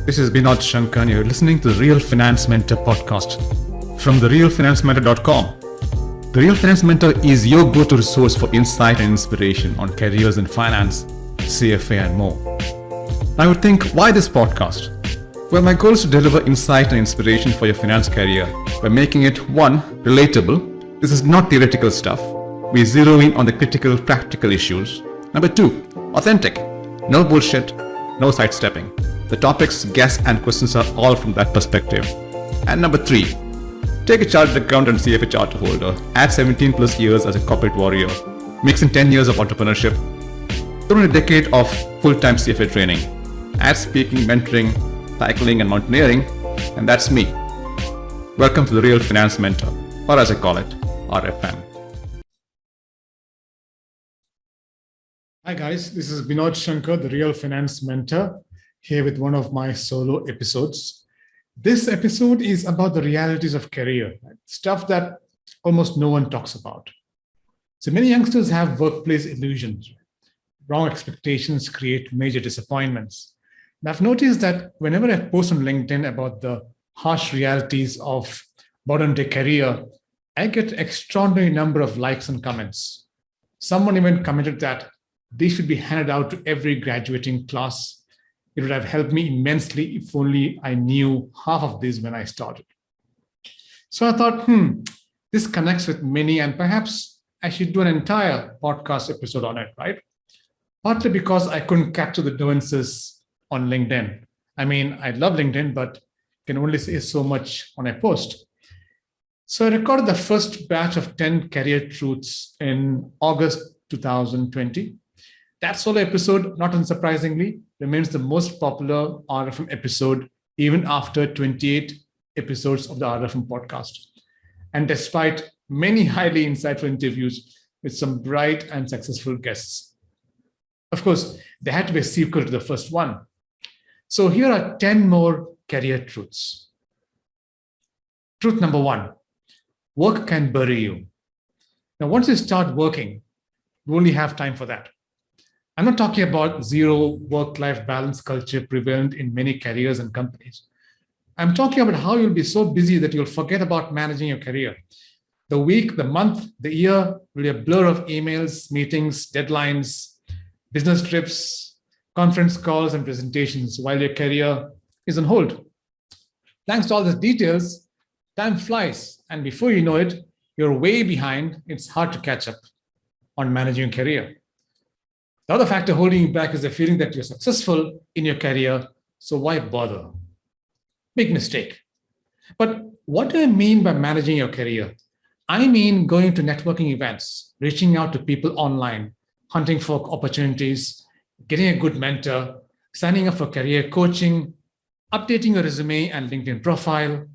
This is Binod Shankar and you're listening to the Real Finance Mentor podcast from therealfinancementor.com. The Real Finance Mentor is your go-to resource for insight and inspiration on careers in finance, CFA and more. I would think, why this podcast? Well, my goal is to deliver insight and inspiration for your finance career by making it, one, relatable. This is not theoretical stuff. We zero in on the critical, practical issues. Number two, authentic. No bullshit, no sidestepping. The topics, guests, and questions are all from that perspective. And number three, take a chartered accountant and CFA charter holder, add 17 plus years as a corporate warrior, mix in 10 years of entrepreneurship, throw in a decade of full-time CFA training, add speaking, mentoring, cycling, and mountaineering, and that's me. Welcome to the Real Finance Mentor, or as I call it, RFM. Hi guys, this is Binod Shankar, the Real Finance Mentor, here with one of my solo episodes. This episode is about the realities of career, stuff that almost no one talks about. So many youngsters have workplace illusions. Wrong expectations create major disappointments. And I've noticed that whenever I post on LinkedIn about the harsh realities of modern day career, I get an extraordinary number of likes and comments. Someone even commented that they should be handed out to every graduating class. It would have helped me immensely if only I knew half of this when I started. So I thought, this connects with many, and perhaps I should do an entire podcast episode on it, right? Partly because I couldn't capture the nuances on LinkedIn. I mean, I love LinkedIn, but can only say so much when I post. So I recorded the first batch of 10 career truths in August 2020. That solo episode, not unsurprisingly, remains the most popular RFM episode even after 28 episodes of the RFM podcast. And despite many highly insightful interviews with some bright and successful guests. Of course, there had to be a sequel to the first one. So here are 10 more career truths. Truth number one, work can bury you. Now, once you start working, you only have time for that. I'm not talking about zero work-life balance culture prevalent in many careers and companies. I'm talking about how you'll be so busy that you'll forget about managing your career. The week, the month, the year will be a blur of emails, meetings, deadlines, business trips, conference calls, and presentations while your career is on hold. Thanks to all these details, time flies. And before you know it, you're way behind. It's hard to catch up on managing your career. The other factor holding you back is the feeling that you're successful in your career, so why bother? Big mistake. But what do I mean by managing your career? I mean going to networking events, reaching out to people online, hunting for opportunities, getting a good mentor, signing up for career coaching, updating your resume and LinkedIn profile,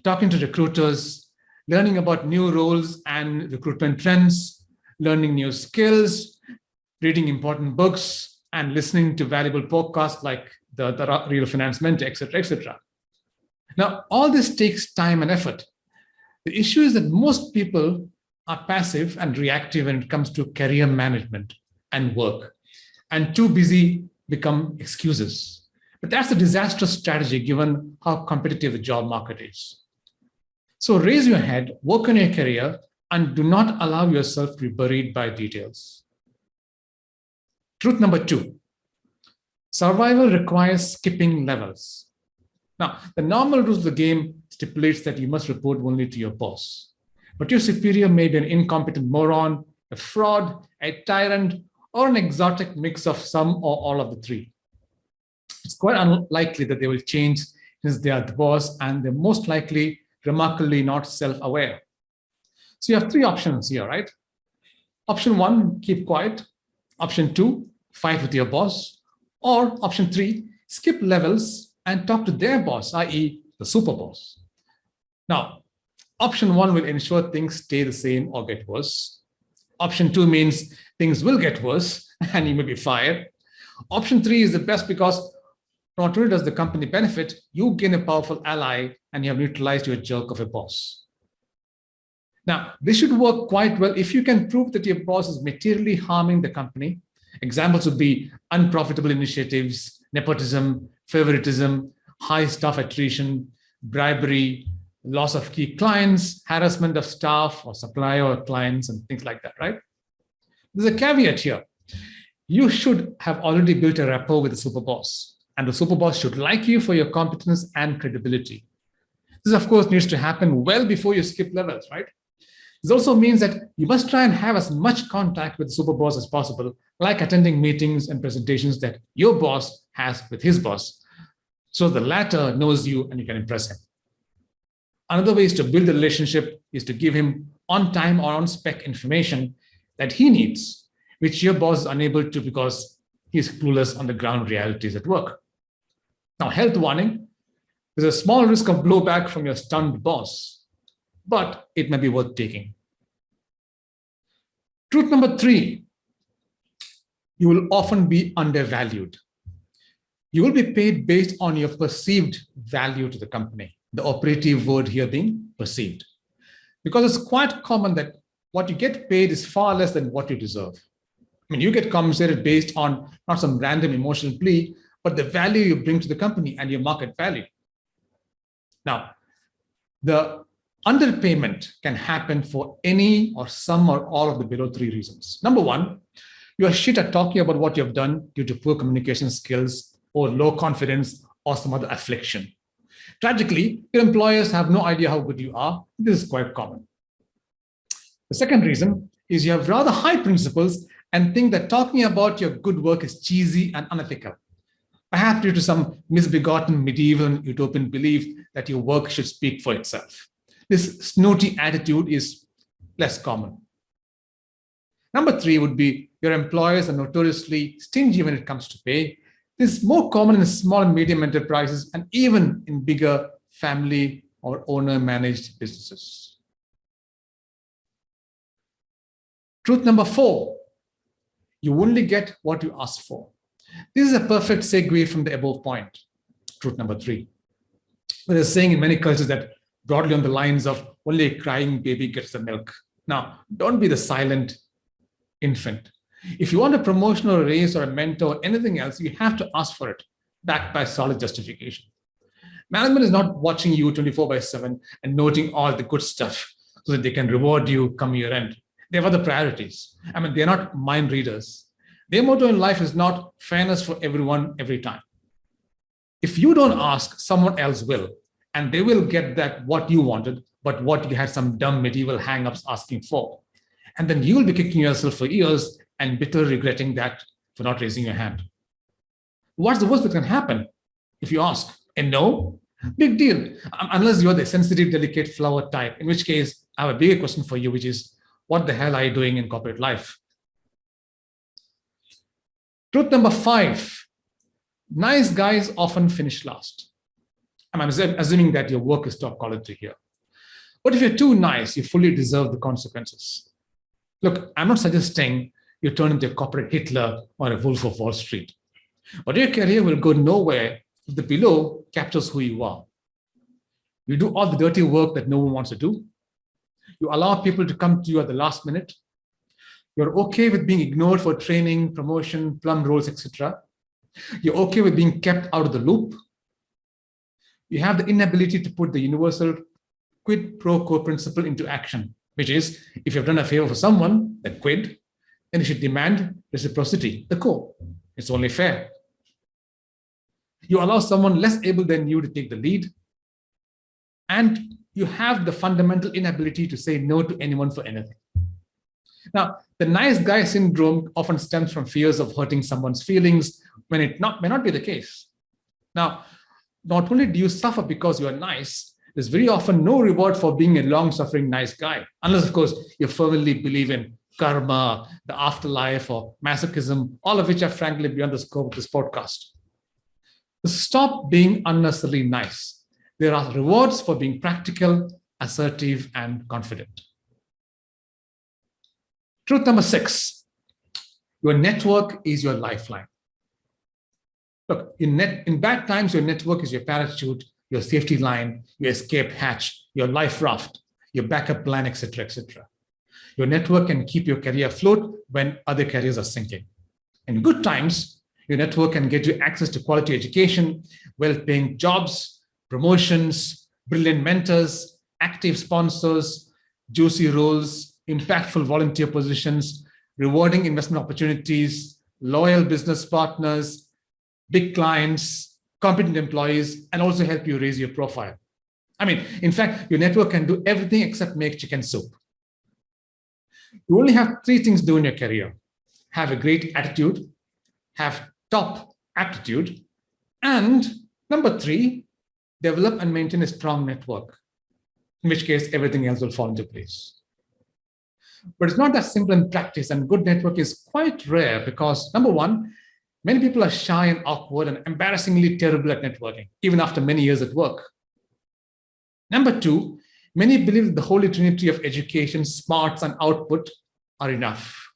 talking to recruiters, learning about new roles and recruitment trends, learning new skills, reading important books, and listening to valuable podcasts like the Real Finance Mentor, etc., etc. Now, all this takes time and effort. The issue is that most people are passive and reactive when it comes to career management and work, and too busy become excuses. But that's a disastrous strategy given how competitive the job market is. So raise your head, work on your career, and do not allow yourself to be buried by details. Truth number two, survival requires skipping levels. Now, the normal rules of the game stipulates that you must report only to your boss. But your superior may be an incompetent moron, a fraud, a tyrant, or an exotic mix of some or all of the three. It's quite unlikely that they will change since they are the boss, and they're most likely remarkably not self-aware. So you have three options here, right? Option one, keep quiet. Option two, fight with your boss. Or option three, skip levels and talk to their boss, i.e. the super boss. Now, option one will ensure things stay the same or get worse. Option two means things will get worse and you may be fired. Option three is the best because not only does the company benefit, you gain a powerful ally and you have neutralized your jerk of a boss. Now, this should work quite well if you can prove that your boss is materially harming the company. Examples would be unprofitable initiatives, nepotism, favoritism, high staff attrition, bribery, loss of key clients, harassment of staff or supplier or clients, and things like that, right? There's a caveat here. You should have already built a rapport with the super boss, and the super boss should like you for your competence and credibility. This, of course, needs to happen well before you skip levels, right? This also means that you must try and have as much contact with the super boss as possible, like attending meetings and presentations that your boss has with his boss, so the latter knows you and you can impress him. Another way is to build a relationship is to give him on-time or on-spec information that he needs, which your boss is unable to because he's clueless on the ground realities at work. Now, health warning, there's a small risk of blowback from your stunned boss, but it may be worth taking. Truth number 3, you will often be undervalued. You will be paid based on your perceived value to the company, the operative word here being perceived. Because it's quite common that what you get paid is far less than what you deserve. I mean, you get compensated based on not some random emotional plea, but the value you bring to the company and your market value. Now, the underpayment can happen for any or some or all of the below 3 reasons. Number 1, you are shit at talking about what you have done due to poor communication skills or low confidence or some other affliction. Tragically, your employers have no idea how good you are. This is quite common. The second reason is you have rather high principles and think that talking about your good work is cheesy and unethical, perhaps due to some misbegotten medieval and utopian belief that your work should speak for itself. This snooty attitude is less common. Number 3 would be your employers are notoriously stingy when it comes to pay. This is more common in small and medium enterprises and even in bigger family or owner-managed businesses. Truth number 4, you only get what you ask for. This is a perfect segue from the above point. Truth number 3. There's a saying in many cultures that broadly on the lines of only a crying baby gets the milk. Now, don't be the silent infant. If you want a promotion or a raise or a mentor or anything else, you have to ask for it, backed by solid justification. Management is not watching you 24/7 and noting all the good stuff so that they can reward you come year end. They have other priorities. I mean, they're not mind readers. Their motto in life is not fairness for everyone every time. If you don't ask, someone else will, and they will get that what you wanted, but what you had some dumb medieval hang-ups asking for. And then you'll be kicking yourself for years and bitter regretting that for not raising your hand. What's the worst that can happen if you ask? And no? Big deal. Unless you're the sensitive, delicate flower type, in which case I have a bigger question for you, which is, what the hell are you doing in corporate life? Truth number 5, nice guys often finish last. I'm assuming that your work is top quality here. But if you're too nice, you fully deserve the consequences. Look, I'm not suggesting you turn into a corporate Hitler or a Wolf of Wall Street. But your career will go nowhere if the below captures who you are. You do all the dirty work that no one wants to do. You allow people to come to you at the last minute. You're okay with being ignored for training, promotion, plum roles, etc. You're okay with being kept out of the loop. You have the inability to put the universal quid pro quo principle into action, which is if you've done a favor for someone, then quid, then you should demand reciprocity, the quo. It's only fair. You allow someone less able than you to take the lead, and you have the fundamental inability to say no to anyone for anything. Now, the nice guy syndrome often stems from fears of hurting someone's feelings when it may not be the case. Now, not only do you suffer because you are nice, there's very often no reward for being a long-suffering nice guy, unless, of course, you firmly believe in karma, the afterlife, or masochism, all of which are frankly beyond the scope of this podcast. So stop being unnecessarily nice. There are rewards for being practical, assertive, and confident. Truth number 6, your network is your lifeline. Look, in bad times, your network is your parachute, your safety line, your escape hatch, your life raft, your backup plan, etc., etc. Your network can keep your career afloat when other careers are sinking. In good times, Your network can get you access to quality education, well-paying jobs, promotions, brilliant mentors, active sponsors, juicy roles, impactful volunteer positions, rewarding investment opportunities, loyal business partners, big clients, competent employees, and also help you raise your profile. I mean, in fact, your network can do everything except make chicken soup. You only have three things to do in your career: have a great attitude, have top aptitude, and number three, develop and maintain a strong network, in which case everything else will fall into place. But it's not that simple in practice, and good network is quite rare because, number one, many people are shy and awkward and embarrassingly terrible at networking, even after many years at work. Number two, many believe that the holy trinity of education, smarts, and output are enough.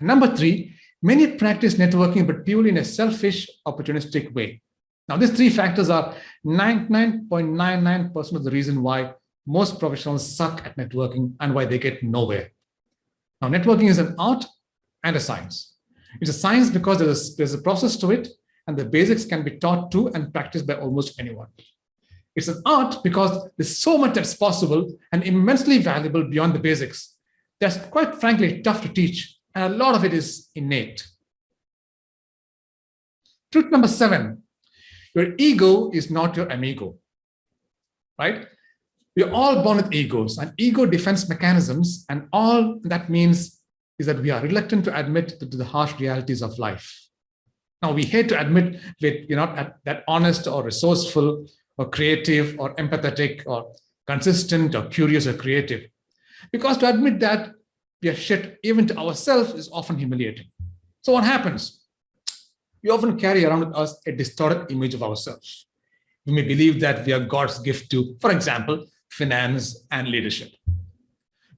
Number three, many practice networking, but purely in a selfish, opportunistic way. Now, these three factors are 99.99% of the reason why most professionals suck at networking and why they get nowhere. Now, networking is an art and a science. It's a science because there's a process to it, and the basics can be taught to and practiced by almost anyone. It's an art because there's so much that's possible and immensely valuable beyond the basics. That's quite frankly tough to teach, and a lot of it is innate. Truth number 7, your ego is not your amigo, right? We're all born with egos and ego defense mechanisms, and all that means is that we are reluctant to admit to the harsh realities of life. Now, we hate to admit we're not that honest or resourceful or creative or empathetic or consistent or curious or creative, because to admit that we are shit even to ourselves is often humiliating. So what happens? We often carry around with us a distorted image of ourselves. We may believe that we are God's gift to, for example, finance and leadership.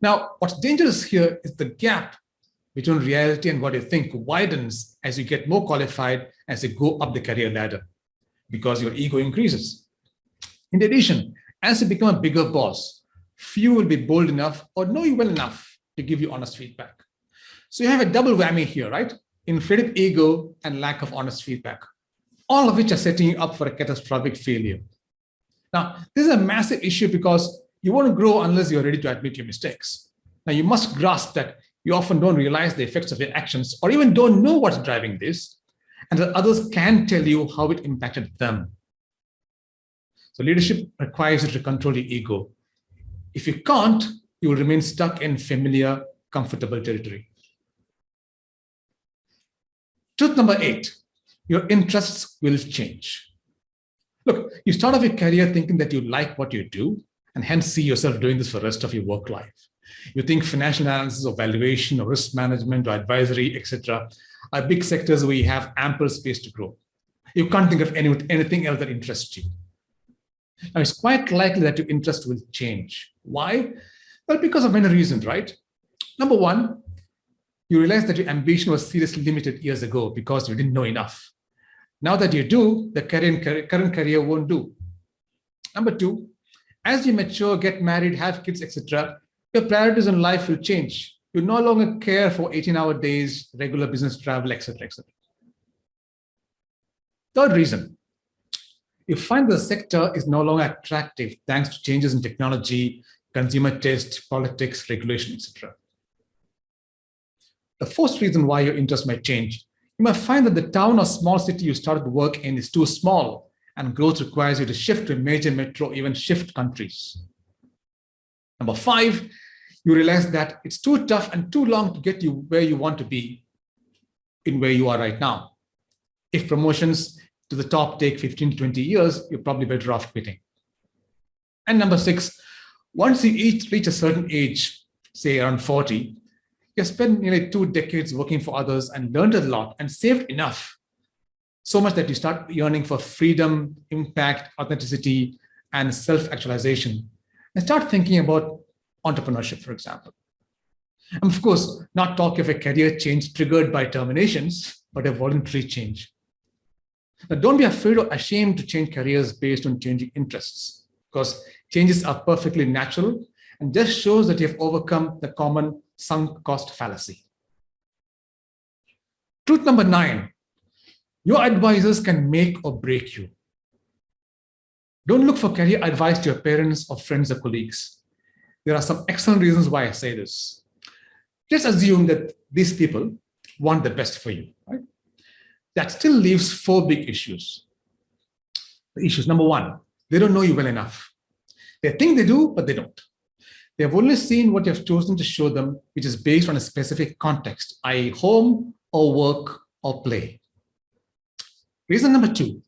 Now, what's dangerous here is the gap between reality and what you think widens as you get more qualified, as you go up the career ladder, because your ego increases. In addition, as you become a bigger boss, few will be bold enough or know you well enough to give you honest feedback. So you have a double whammy here, right? Inflated ego and lack of honest feedback, all of which are setting you up for a catastrophic failure. Now, this is a massive issue because you won't grow unless you're ready to admit your mistakes. Now, you must grasp that you often don't realize the effects of your actions or even don't know what's driving this, and that others can tell you how it impacted them. So leadership requires you to control your ego. If you can't, you will remain stuck in familiar, comfortable territory. Truth number 8, your interests will change. Look, you start off your career thinking that you like what you do and hence see yourself doing this for the rest of your work life. You think financial analysis or valuation or risk management or advisory, etc., are big sectors where you have ample space to grow. You can't think of anything else that interests you. Now, it's quite likely that your interest will change. Why? Well, because of many reasons, right? Number one, you realize that your ambition was seriously limited years ago because you didn't know enough. Now that you do, the current career won't do. Number two, as you mature, get married, have kids, etc., your priorities in life will change. You no longer care for 18-hour days, regular business travel, etc., etc. Third reason, you find the sector is no longer attractive thanks to changes in technology, consumer taste, politics, regulation, etc. The fourth reason why your interest might change, you might find that the town or small city you started to work in is too small, and growth requires you to shift to a major metro, or even shift countries. Number 5, you realize that it's too tough and too long to get you where you want to be in where you are right now. If promotions to the top take 15 to 20 years, you're probably better off quitting. And number 6, once you reach a certain age, say around 40, you spent nearly 2 decades working for others and learned a lot and saved enough, so much that you start yearning for freedom, impact, authenticity, and self-actualization, and start thinking about entrepreneurship, for example. And of course, not talk of a career change triggered by terminations, but a voluntary change. Now, don't be afraid or ashamed to change careers based on changing interests, because changes are perfectly natural and just shows that you have overcome the common sunk cost fallacy. Truth number 9, Your advisors can make or break you. Don't look for career advice to your parents or friends or colleagues. There are some excellent reasons why I say this. Just assume that these people want the best for you, right? That still leaves four big issues. The issues, number one, they don't know you well enough. They think they do, but they don't. They have only seen what you have chosen to show them, which is based on a specific context, i.e. home or work or play. Reason number two,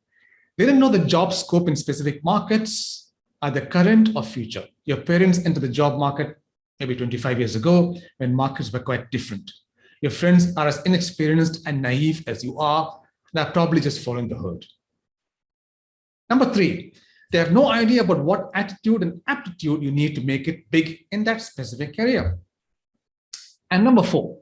they didn't know the job scope in specific markets, either current or future. Your parents entered the job market maybe 25 years ago when markets were quite different. Your friends are as inexperienced and naive as you are, and are probably just following the herd. Number three, they have no idea about what attitude and aptitude you need to make it big in that specific area. And number four,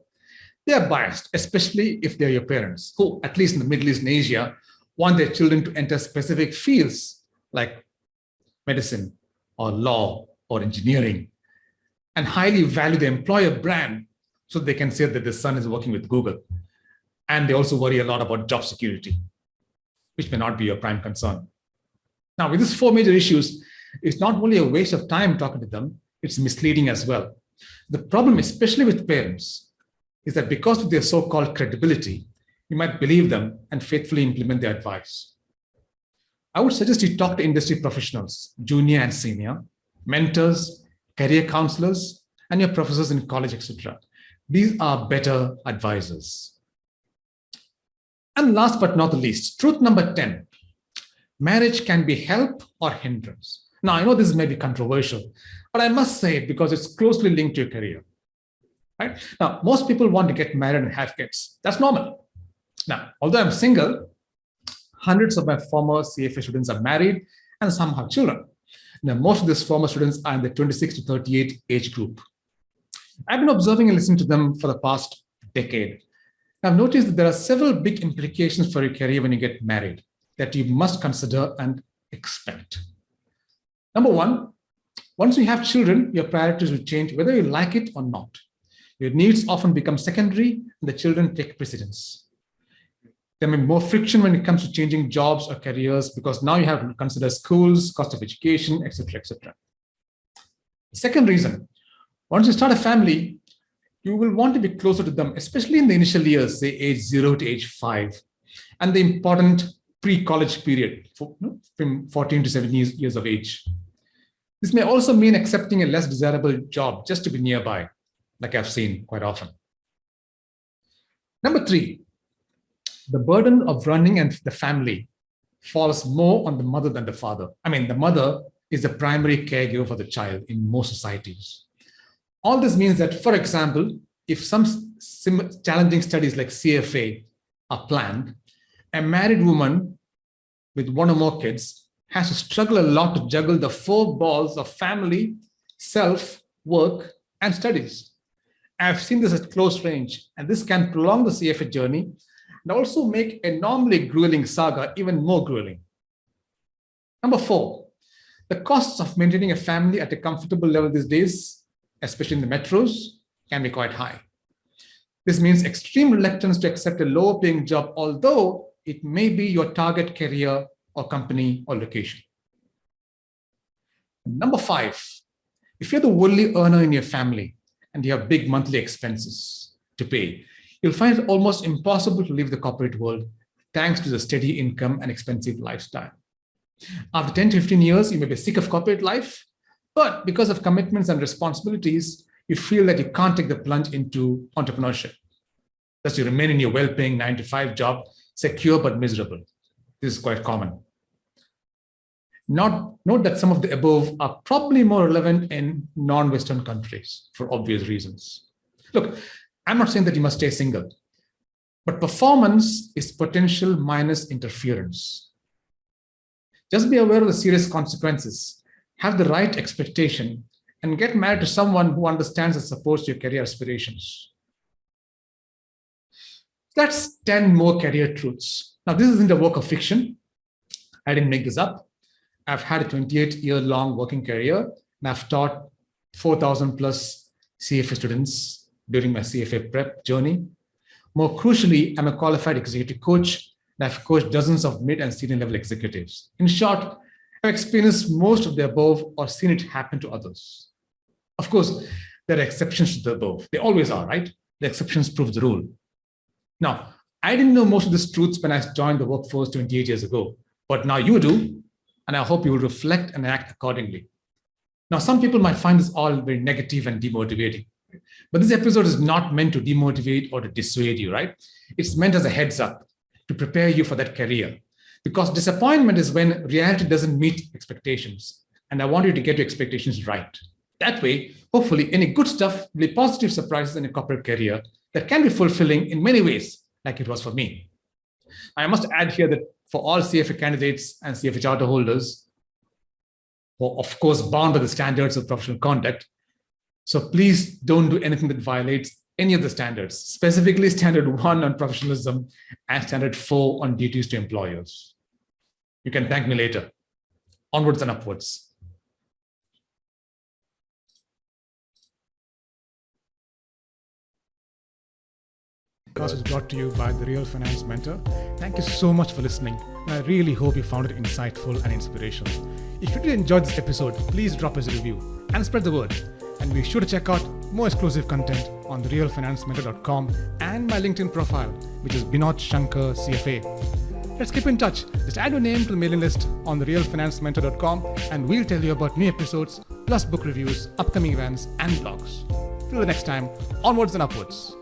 they are biased, especially if they're your parents, who, at least in the Middle East and Asia, want their children to enter specific fields like medicine or law or engineering, and highly value the employer brand so they can say that the son is working with Google. And they also worry a lot about job security, which may not be your prime concern. Now, with these four major issues, it's not only a waste of time talking to them, it's misleading as well. The problem, especially with parents, is that because of their so-called credibility, you might believe them and faithfully implement their advice. I would suggest you talk to industry professionals, junior and senior, mentors, career counselors, and your professors in college, etc. These are better advisors. And last but not the least, truth number 10, marriage can be help or hindrance. Now, I know this may be controversial, but I must say it because it's closely linked to your career. Right? Now, most people want to get married and have kids. That's normal. Now, although I'm single, hundreds of my former CFA students are married and some have children. Now, most of these former students are in the 26 to 38 age group. I've been observing and listening to them for the past decade. I've noticed that there are several big implications for your career when you get married that you must consider and expect. Number one, once you have children, your priorities will change whether you like it or not. Your needs often become secondary and the children take precedence. There may be more friction when it comes to changing jobs or careers because now you have to consider schools, cost of education, etc., etc. The second reason, once you start a family, you will want to be closer to them, especially in the initial years, say age 0 to age 5, and the important pre-college period from 14 to 17 years of age. This may also mean accepting a less desirable job just to be nearby, like I've seen quite often. Number three, the burden of running and the family falls more on the mother than the father. I mean, the mother is the primary caregiver for the child in most societies. All this means that, for example, if some challenging studies like CFA are planned, a married woman with one or more kids has to struggle a lot to juggle the four balls of family, self, work, and studies. I've seen this at close range, and this can prolong the CFA journey and also make a normally grueling saga even more grueling. Number four, the costs of maintaining a family at a comfortable level these days, especially in the metros, can be quite high. This means extreme reluctance to accept a lower paying job, although it may be your target career or company or location. Number five, if you're the only earner in your family and you have big monthly expenses to pay, you'll find it almost impossible to leave the corporate world thanks to the steady income and expensive lifestyle. After 10 to 15 years, you may be sick of corporate life, but because of commitments and responsibilities, you feel that you can't take the plunge into entrepreneurship. Thus, you remain in your well-paying 9-to-5 job, secure but miserable. This is quite common. Note that some of the above are probably more relevant in non-Western countries for obvious reasons. Look, I'm not saying that you must stay single, but performance is potential minus interference. Just be aware of the serious consequences. Have the right expectation, and get married to someone who understands and supports your career aspirations. That's 10 more career truths. Now, this isn't a work of fiction. I didn't make this up. I've had a 28-year-long working career, and I've taught 4,000 plus CFA students during my CFA prep journey. More crucially, I'm a qualified executive coach and I've coached dozens of mid and senior level executives. In short, I've experienced most of the above or seen it happen to others. Of course, there are exceptions to the above. They always are, right? The exceptions prove the rule. Now, I didn't know most of these truths when I joined the workforce 28 years ago, but now you do, and I hope you will reflect and act accordingly. Now, some people might find this all very negative and demotivating, but this episode is not meant to demotivate or to dissuade you, right? It's meant as a heads up to prepare you for that career, because disappointment is when reality doesn't meet expectations, and I want you to get your expectations right. That way, hopefully, any good stuff will be positive surprises in a corporate career that can be fulfilling in many ways, like it was for me. I must add here that for all CFA candidates and CFA charter holders, who are of course bound by the standards of professional conduct, so please don't do anything that violates any of the standards, specifically standard 1 on professionalism and standard 4 on duties to employers. You can thank me later. Onwards and upwards. Podcast is brought to you by The Real Finance Mentor. Thank you so much for listening, and I really hope you found it insightful and inspirational. If you did enjoy this episode, please drop us a review and spread the word. And be sure to check out more exclusive content on therealfinancementor.com and my LinkedIn profile, which is Binod Shankar CFA. Let's keep in touch. Just add your name to the mailing list on therealfinancementor.com, and we'll tell you about new episodes, plus book reviews, upcoming events, and blogs. Till the next time, onwards and upwards.